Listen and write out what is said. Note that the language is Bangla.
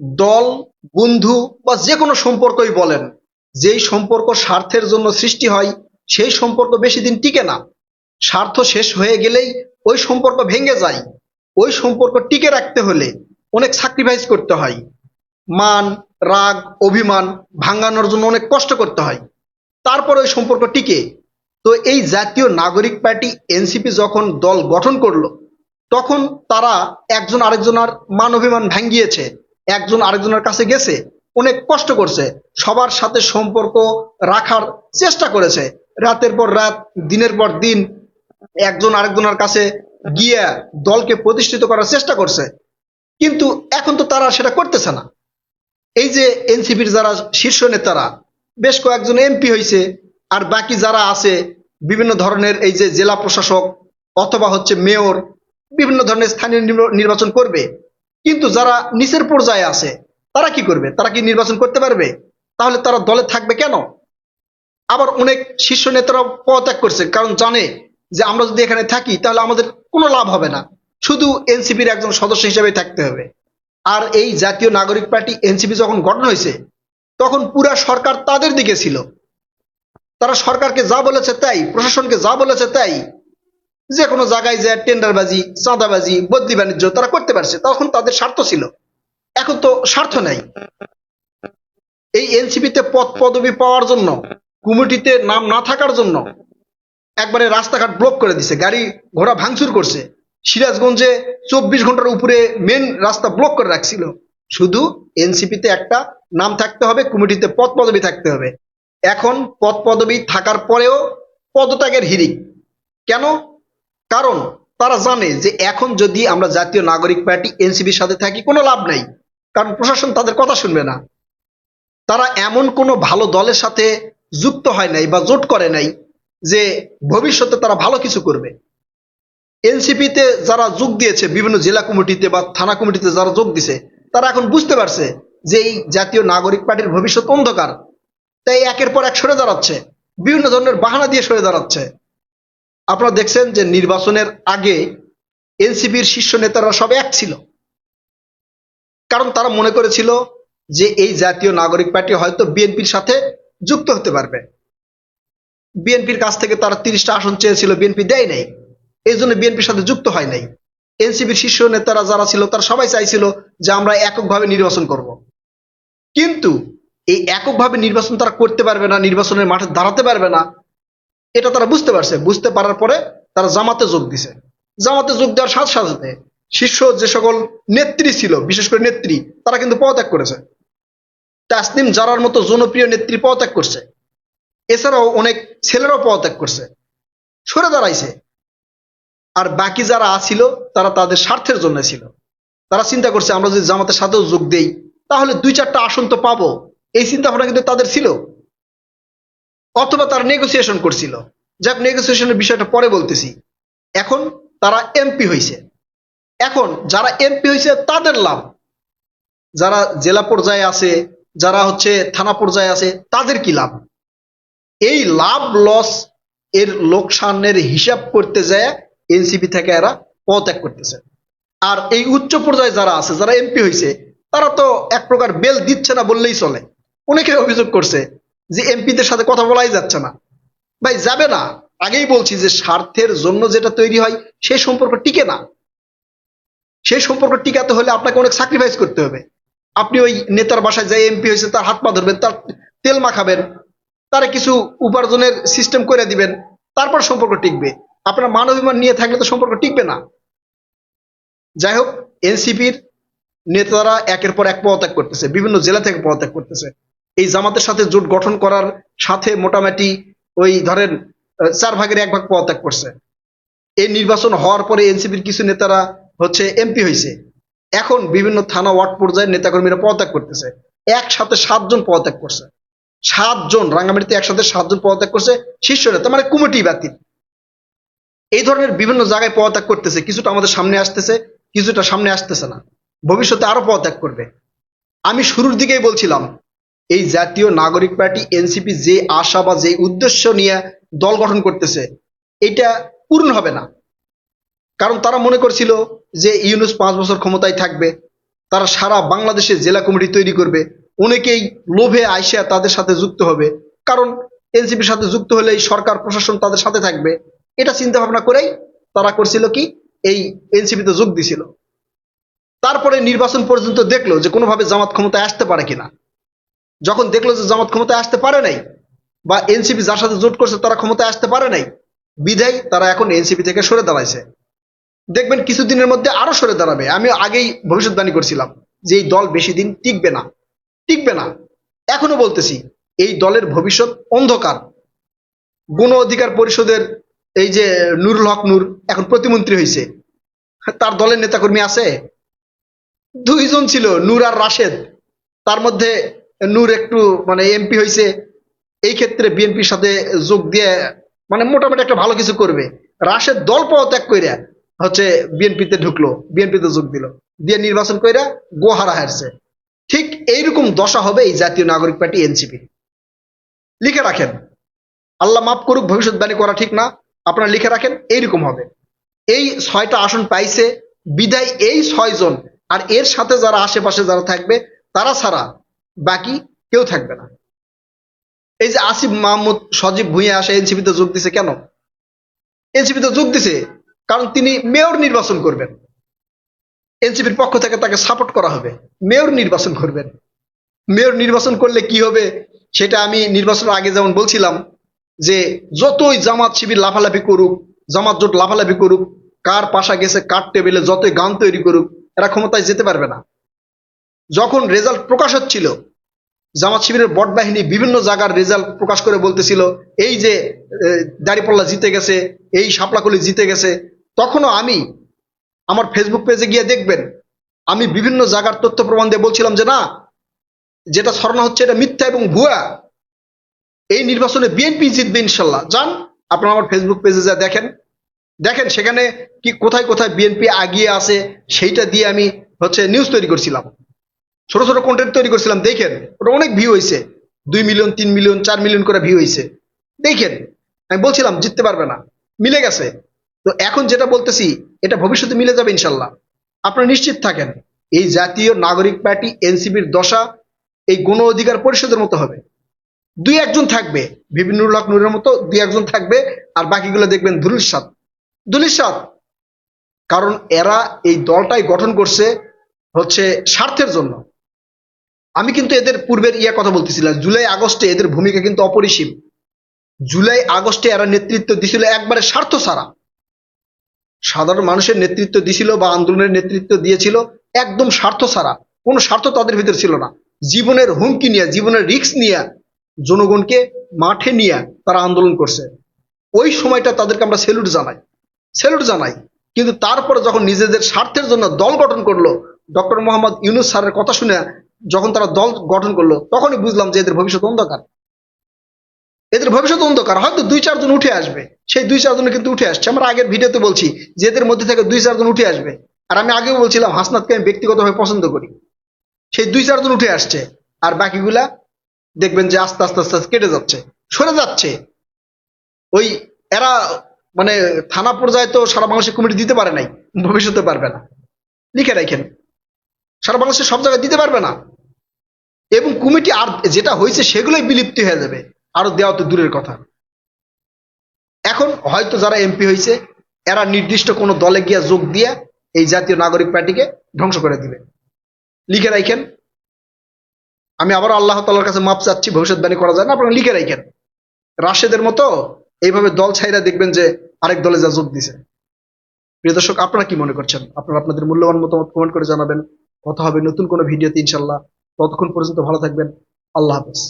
দল, বন্ধু বা যে কোনো সম্পর্কই বলেন, যেই সম্পর্ক স্বার্থের জন্য সৃষ্টি হয় সেই সম্পর্ক বেশি দিন টিকে না। স্বার্থ শেষ হয়ে গেলেই ওই সম্পর্ক ভেঙে যায়। ওই সম্পর্ক টিকে রাখতে হলে অনেক স্যাক্রিফাইস করতে হয়। মান, রাগ, অভিমান ভাঙানোর জন্য অনেক কষ্ট করতে হয়, তারপর ওই সম্পর্ক টিকে। তো এই জাতীয় নাগরিক পার্টি এনসিপি যখন দল গঠন করলো, তখন তারা একজন আরেকজনের মান অভিমান ভাঙ্গিয়েছে, একজন আরেকজনের কাছে গেছে, অনেক কষ্ট করছে, সবার সাথে সম্পর্ক রাখার চেষ্টা করেছে, রাতের পর রাত, দিনের পর দিন একজন আরেকজনের কাছে গিয়ে দলকে প্রতিষ্ঠিত করার চেষ্টা করছে। কিন্তু এখন তো তারা সেটা করতেছে না। এই যে এনসিপির যারা শীর্ষ নেতারা, বেশ কয়েকজন এমপি হয়েছে, আর বাকি যারা আছে বিভিন্ন ধরনের এই যে জেলা প্রশাসক অথবা হচ্ছে মেয়র, বিভিন্ন ধরনের স্থানীয় নির্বাচন করবে। কিন্তু যারা নিচের পর্যায়ে আছে তারা কি করবে? তারা কি নির্বাচন করতে পারবে? তাহলে তারা দলে থাকবে কেন? আবার অনেক শীর্ষ নেতারা পদত্যাগ করছে, কারণ জানে যে আমরা যদি এখানে থাকি তাহলে আমাদের কোনো লাভ হবে না, শুধু এনসিপির একজন সদস্য হিসেবে থাকতে হবে। আর এই জাতীয় নাগরিক পার্টি এনসিপি যখন গঠন হয়েছে, তখন পুরা সরকার তাদের দিকে ছিল। তারা সরকারকে যা বলেছে তাই, প্রশাসনকে যা বলেছে তাই, যে কোনো জায়গায় যে টেন্ডারবাজি, চাঁদাবাজি, বদলি বাণিজ্য তারা করতে পারছে, তখন তাদের স্বার্থ ছিল। এখন তো স্বার্থ নাই। এই এনসিপিতে পদ পদবি পাওয়ার জন্য, কমিটিতে নাম না থাকার জন্য একবারে রাস্তাঘাট ব্লক করে দিছে, গাড়ি ঘোড়া ভাঙচুর করছে। সিরাজগঞ্জে 24 ঘন্টার উপরে মেন রাস্তা ব্লক করে রাখছিল, শুধু এনসিপিতে একটা নাম থাকতে হবে, কমিটিতে পদ পদবি থাকতে হবে। এখন পদ পদবি থাকার পরেও পদত্যাগের হিড়িক কেন? কারণ তারা জানে যে এখন যদি আমরা জাতীয় নাগরিক পার্টি এনসিপির সাথে থাকি কোনো লাভ নাই, কারণ প্রশাসন তাদের কথা শুনবে না। তারা এমন কোনো ভালো দলের সাথে যুক্ত হয় নাই বা জোট করে নাই যে ভবিষ্যতে তারা ভালো কিছু করবে। এনসিপিতে যারা যোগ দিয়েছে, বিভিন্ন জেলা কমিটিতে বা থানা কমিটিতে যারা যোগ দিছে, তারা এখন বুঝতে পারছে যে এই জাতীয় নাগরিক পার্টির ভবিষ্যৎ অন্ধকার। তাই একের পর এক সরে দাঁড়াচ্ছে, বিভিন্ন ধরনের বাহানা দিয়ে সরে দাঁড়াচ্ছে। আপনারা দেখছেন যে নির্বাচনের আগে এনসিপির শীর্ষ নেতারা সব এক ছিল, কারণ তারা মনে করেছিল যে এই জাতীয় নাগরিক পার্টি হয়তো বিএনপির সাথে যুক্ত হতে পারবে। বিএনপির কাছ থেকে তারা 30টা আসন চেয়েছিল, বিএনপি দেয় নাই, এই জন্য বিএনপির সাথে যুক্ত হয় নাই। এনসিপির শীর্ষ নেতারা যারা ছিল তারা সবাই চাইছিল যে আমরা এককভাবে নির্বাচন করব। কিন্তু এই এককভাবে নির্বাচন তারা করতে পারবে না, নির্বাচনের মাঠে দাঁড়াতে পারবে না, এটা তারা বুঝতে পারছে। বুঝতে পারার পরে তারা জামাতে যোগ দিছে। জামাতে যোগ দেওয়ার সাথে সাথে শীর্ষ যে সকল নেত্রী ছিল, বিশেষ করে নেত্রী, তারা কিন্তু পদত্যাগ করেছে। তাসনিম জারার মতো জনপ্রিয় নেত্রী পদত্যাগ করছে, এছাড়াও অনেক ছেলেরাও পদত্যাগ করছে, সরে দাঁড়াইছে। আর বাকি যারা আছিল তারা তাদের স্বার্থের জন্য ছিল। তারা চিন্তা করছে আমরা যদি জামাতের সাথেও যোগ দেই তাহলে 2-4টা আসন তো পাবো, এই চিন্তা ভাবনা কিন্তু তাদের ছিল। অথবা তারা নেগোসিয়েশন করছিল, যাক নেগোসিয়েশনের বিষয়টা পরে বলতেছি। এখন তারা এমপি হয়েছে, এখন যারা এমপি হয়েছে তাদের লাভ, যারা জেলা পর্যায়ে আছে, যারা হচ্ছে থানা পর্যায়ে আছে, তাদের কি লাভ? এই লাভ লস এর লোকসানের হিসাব করতে যায় এনসিপি থেকে এরা পদত্যাগ করতেছে। আর এই উচ্চ পর্যায়ে যারা আছে, যারা এমপি হয়েছে, তারা তো এক প্রকার বেল দিচ্ছে না বললেই চলে। অনেকে অভিযোগ করছে যে এমপিদের সাথে কথা বলাই যাচ্ছে না। ভাই যাবে না, আগেই বলছি যে স্বার্থের জন্য যেটা তৈরি হয় সেই সম্পর্ক টিকে না। সেই সম্পর্ক টিকাতে হলে আপনাকে অনেক স্যাক্রিফাইস করতে হবে। আপনি ওই নেতার বাসায় যাই, এমপি হয়েছে, তার হাত পা ধরবেন, তার তেল মাখাবেন, তারা কিছু উপার্জনের সিস্টেম করে দিবেন, তারপর সম্পর্ক টিকবে। আপনার মান অভিমান নিয়ে থাকলে তো সম্পর্ক টিকবে না। যাই হোক, এনসিপির নেতারা একের পর এক পদত্যাগ করতেছে, বিভিন্ন জেলা থেকে পদত্যাগ করতেছে। এই জামাতের সাথে জোট গঠন করার সাথে মোটামুটি ওই ধরেন 4/1 ভাগ পদত্যাগ করছে। এই নির্বাচন হওয়ার পরে এনসিপির কিছু নেতারা হচ্ছে এমপি হয়েছে। এখন বিভিন্ন থানা ওয়ার্ড পর্যায়ের নেতাকর্মীরা পদত্যাগ করতেছে। একসাথে 7 জন পদত্যাগ করছে। 7 জন, রাঙ্গামাটিতে একসাথে 7 জন পদত্যাগ করছে শীর্ষ নেতা, মানে কমিটি বাতিল। এই ধরনের বিভিন্ন জায়গায় পদত্যাগ করতেছে, কিছুটা আমাদের সামনে আসতেছে, কিছুটা সামনে আসতেছে না, ভবিষ্যতে আরো পদত্যাগ করবে। আমি শুরুর দিকেই বলছিলাম এই জাতীয় নাগরিক পার্টি এনসিপি যে আশা বা যে উদ্দেশ্য নিয়ে দল গঠন করতেছে, এটা পূর্ণ হবে না। কারণ তারা মনে করছিল যে ইউনূস 5 বছর ক্ষমতায় থাকবে, তারা সারা বাংলাদেশে জেলা কমিটি তৈরি করবে, অনেকেই লোভে আইসা তাদের সাথে যুক্ত হবে, কারণ এনসিপির সাথে যুক্ত হলেই সরকার প্রশাসন তাদের সাথে থাকবে। এটা চিন্তা ভাবনা করেই তারা করছিল কি, এই এনসিপিতে যোগ দিছিল। তারপরে নির্বাচন পর্যন্ত দেখলো যে কোনোভাবে জামাত ক্ষমতায় আসতে পারে কিনা। যখন দেখলো যে জামাত ক্ষমতায় আসতে পারে নাই, বা এনসিপি যার সাথে জোট করছে তারা ক্ষমতায় আসতে পারে নাই, বিধায় তারা এখন এনসিপি থেকে সরে দাঁড়াইছে। দেখবেন কিছুদিনের মধ্যে আরো সরে দাঁড়াবে। আমি আগেই ভবিষ্যৎবাণী করছিলাম যে এই দল বেশি দিন টিকবে না, টিকবে না। এখনো বলতেছি, এই দলের ভবিষ্যৎ অন্ধকার। গণ অধিকার পরিষদের এই যে নুরুল হক নূর এখন প্রতিমন্ত্রী হয়েছে, তার দলের নেতাকর্মী আছে? দুইজন ছিল, নূর আর রাশেদ। তার মধ্যে নূর একটু মানে এমপি হয়েছে, এই ক্ষেত্রে বিএনপির সাথে যোগ দিয়ে মানে মোটামুটি একটা ভালো কিছু করবে। রাশেদ দল পদত্যাগ কইরা হচ্ছে বিএনপিতে ঢুকলো, বিএনপিতে যোগ দিল, দিয়ে নির্বাচন কইরা গোহারা হারছে। ঠিক এইরকম দশা হবে এই জাতীয় নাগরিক পার্টি এনসিপি। লিখে রাখেন, আল্লাহ মাফ করুক, ভবিষ্যৎবাণী করা ঠিক না, আপনারা লিখে রাখেন এইরকম হবে। এই 6টা আসন পাইছে বিদায় এই 6 জন, আর এর সাথে যারা আশেপাশে যারা থাকবে তারা ছাড়া বাকি কেউ থাকবে না। এই যে আসিফ মাহমুদ, সজীব ভুঁইয়া আসে এনসিপিতে যোগ দিছে কেন? এনসিপিতে যোগ দিছে কারণ তিনি মেয়র নির্বাচন করবেন, এনসিপির পক্ষ থেকে তাকে সাপোর্ট করা হবে, মেয়র নির্বাচন করবেন। মেয়র নির্বাচন করলে কি হবে সেটা আমি নির্বাচনের আগে যেমন বলছিলাম যে যতই জামাত শিবির লাফালাফি করুক, জামাত জোট লাফালাফি করুক, কার পাশা গেছে কার টেবিলে যতই গান তৈরি করুক, এরা ক্ষমতায় যেতে পারবে না। যখন রেজাল্ট প্রকাশ হচ্ছিল, জামাত শিবিরের বট বাহিনী বিভিন্ন জায়গার রেজাল্ট প্রকাশ করে বলতেছিল এই যে দাড়িপাল্লা জিতে গেছে, এই শাপলাকলি জিতে গেছে, তখনও আমি আমার ফেসবুক পেজে গিয়ে দেখবেন আমি বিভিন্ন জায়গার তথ্য প্রমাণ দিয়ে বলছিলাম যে না, যেটা ছড়ানো হচ্ছে এটা মিথ্যা এবং ভুয়া, এই নির্বাচনে বিএনপি জিতবে ইনশাল্লাহ। যান আপনারা আমার ফেসবুক পেজে যা দেখেন, দেখেন সেখানে কি কোথায় কোথায় বিএনপি আগিয়ে আছে সেইটা দিয়ে আমি হচ্ছে নিউজ তৈরি করছিলাম, ছোট ছোট কন্টেন্ট তৈরি করছিলাম। দেখেন ওটা অনেক ভিউ হয়েছে, 2 মিলিয়ন 3 মিলিয়ন 4 মিলিয়ন করে ভিউ হয়েছে। দেখেন আমি বলছিলাম জিততে পারবে না, মিলে গেছে। তো এখন যেটা বলতেছি এটা ভবিষ্যতে মিলে যাবে ইনশাল্লাহ, আপনারা নিশ্চিত থাকেন। এই জাতীয় নাগরিক পার্টি এনসিপির দশা এই গণ অধিকার পরিষদের মতো হবে। 2-1 জন থাকবে, ভিবিনুর হক নূরের মতো 2-1 জন থাকবে, আর বাকিগুলো দেখবেন ধুলিস্বাদ ধুলিস্বাদ। কারণ এরা এই দলটাই গঠন করছে হচ্ছে স্বার্থের জন্য। আমি কিন্তু এদের পূর্বের কথা বলতেছিলাম, জুলাই আগস্টে এদের ভূমিকা কিন্তু অপরিসীম। জুলাই আগস্টে এরা নেতৃত্ব দিছিল একবারে স্বার্থ ছাড়া, সাধারণ মানুষের নেতৃত্ব দিছিল বা আন্দোলনের নেতৃত্ব দিয়েছিল একদম স্বার্থ ছাড়া, কোনো স্বার্থ তাদের ভিতরে ছিল না। জীবনের হুমকি নিয়ে, জীবনের রিস্ক নিয়ে, জনগণকে মাঠে নিয়ে তারা আন্দোলন করছে। ওই সময়টা তাদেরকে আমরা স্যালুট জানাই, স্যালুট জানাই। কিন্তু তারপরে যখন নিজেদের স্বার্থের জন্য দল গঠন করলো, ডক্টর মোহাম্মদ ইউনূস স্যারের কথা শুনে যখন তারা দল গঠন করলো, তখনই বুঝলাম যে এদের ভবিষ্যৎ অন্ধকার, এদের ভবিষ্যৎ অন্ধকার। হয়তো 2-4 জন উঠে আসবে, সেই 2-4 জন কিন্তু উঠে আসছে। আমরা আগের ভিডিওতে বলছি যে এদের মধ্যে থেকে 2-4 জন উঠে আসবে। আর আমি আগেও বলছিলাম হাসনাতকে আমি ব্যক্তিগতভাবে পছন্দ করি, সেই 2-4 জন উঠে আসছে। আর বাকিগুলা দেখবেন যে আস্তে আস্তে আস্তে আস্তে কেটে যাচ্ছে, সরে যাচ্ছে। ওই এরা মানে থানা পর্যায়ে তো সারা বাংলাদেশে কমিটি দিতে পারে নাই, ভবিষ্যতে পারবে না। লিখে রাখেন, সারা বাংলাদেশে সব জায়গায় দিতে পারবে না, এবং কমিটি আর যেটা হয়েছে সেগুলোই বিলুপ্তি হয়ে যাবে, আরো দেওয়া তো দূরের কথা। এখন হয়তো যারা এমপি হয়েছে এরা নির্দিষ্ট কোনো দলে গিয়া যোগ দিয়ে এই জাতীয় নাগরিক পার্টিকে ধ্বংস করে দিবে। লিখে রাখেন, আমি আবারও আল্লাহ তাআলার কাছে মাপ চাচ্ছি, ভবিষ্যৎবাণী করা যায় না, আপনারা লিখে রাখেন। রাশেদের মতো এইভাবে দল ছাইরা দেখবেন যে আরেক দলে যা যোগ দিছে। প্রিয় দর্শক, আপনারা কি মনে করছেন? আপনারা আপনাদের মূল্যবান মতামত কমেন্ট করে জানাবেন। কথা হবে নতুন কোনো ভিডিওতে ইনশাল্লাহ। ততক্ষণ পর্যন্ত ভালো থাকবেন। আল্লাহ হাফেজ।